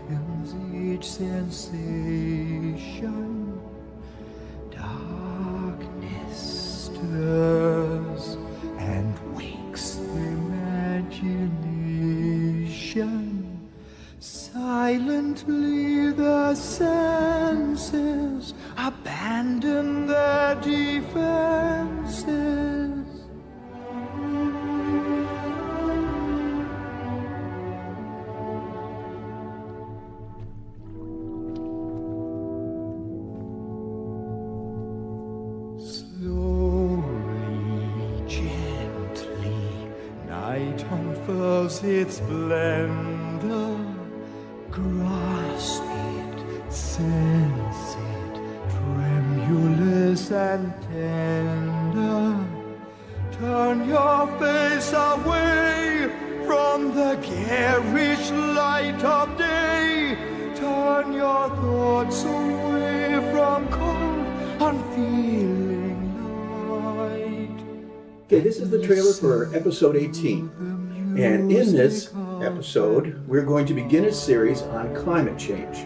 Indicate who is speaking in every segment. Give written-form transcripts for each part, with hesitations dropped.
Speaker 1: fills each sensation. Darkness stirs and wakes imagination. Silently the senses abandon their defenses. Slowly, gently, night unfurls its splendor. Grasp it, sense it, tremulous and tender. Turn your face away from the garish light of day. Turn your thoughts away from cold, unfeeling light.
Speaker 2: Okay, this is the trailer for episode 18. And in this episode, we're going to begin a series on climate change.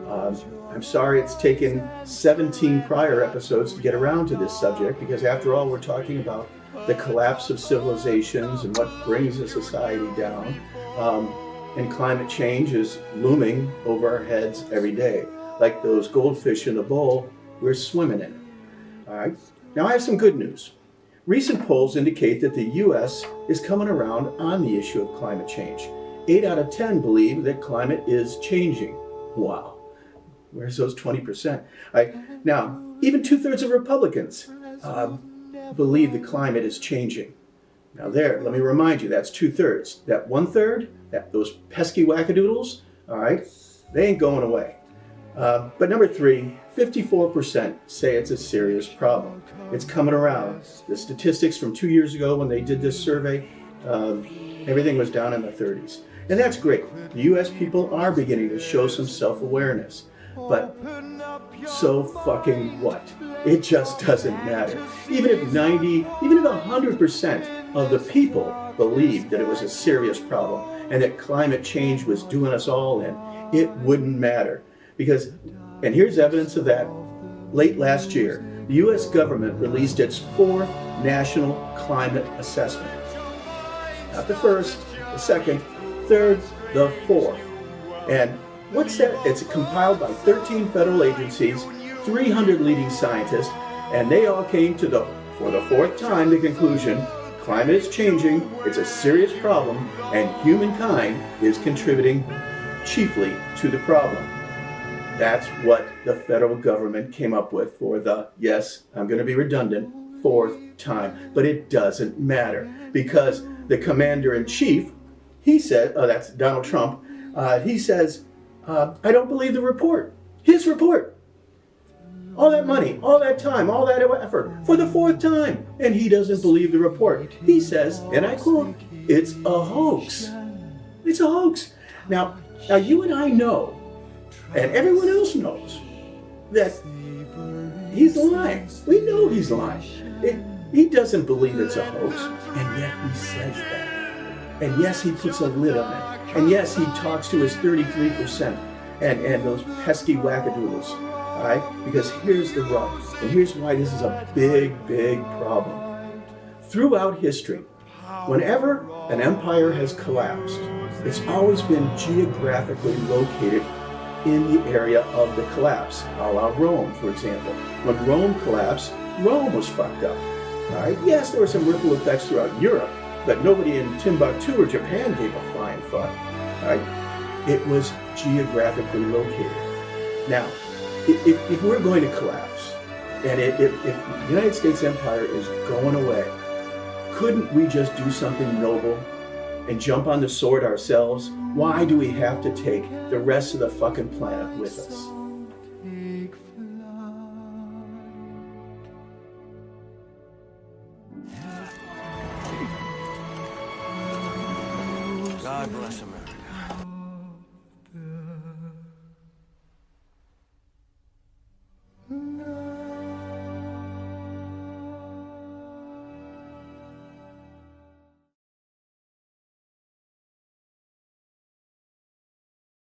Speaker 2: I'm sorry it's taken 17 prior episodes to get around to this subject, because after all, we're talking about the collapse of civilizations and what brings a society down. And climate change is looming over our heads every day. Like those goldfish in the bowl, we're swimming in it. All right. Now I have some good news. Recent polls indicate that the U.S. is coming around on the issue of climate change. 8 out of 10 believe that climate is changing. Wow. Where's those 20%? Now, even 2/3 of Republicans believe the climate is changing. Now there, let me remind you, that's 2/3. That 1/3, those pesky wackadoodles, all right, they ain't going away. But number 3, 54% say it's a serious problem. It's coming around. The statistics from 2 years ago when they did this survey, everything was down in the 30s. And that's great. The U.S. people are beginning to show some self-awareness. But so fucking what? It just doesn't matter. Even if 100% of the people believed that it was a serious problem and that climate change was doing us all in, it wouldn't matter. Because, and here's evidence of that, late last year, the U.S. government released its 4th National Climate Assessment. Not the 1st, the 2nd, 3rd, the 4th. And what's that? It's compiled by 13 federal agencies, 300 leading scientists, and they all came to for the 4th time, the conclusion: climate is changing, it's a serious problem, and humankind is contributing chiefly to the problem. That's what the federal government came up with for the, yes, I'm going to be redundant, 4th time. But it doesn't matter, because the commander-in-chief, he said, that's Donald Trump, he says, I don't believe the report. His report. All that money, all that time, all that effort, for the 4th time. And he doesn't believe the report. He says, and I quote, it's a hoax. It's a hoax. Now you and I know, and everyone else knows, that he's lying. We know he's lying. He doesn't believe it's a hoax, and yet he says that. And yes, he puts a lid on it. And yes, he talks to his 33% and those pesky wackadoodles. All right? Because here's the rub. And here's why this is a big, big problem. Throughout history, whenever an empire has collapsed, it's always been geographically located in the area of the collapse, a la Rome, for example. When Rome collapsed, Rome was fucked up. All right? Yes, there were some ripple effects throughout Europe, but nobody in Timbuktu or Japan gave a flying fuck. All right? It was geographically located. Now, if we're going to collapse, and if the United States Empire is going away, couldn't we just do something noble and jump on the sword ourselves? Why do we have to take the rest of the fucking planet with us?
Speaker 3: God bless America.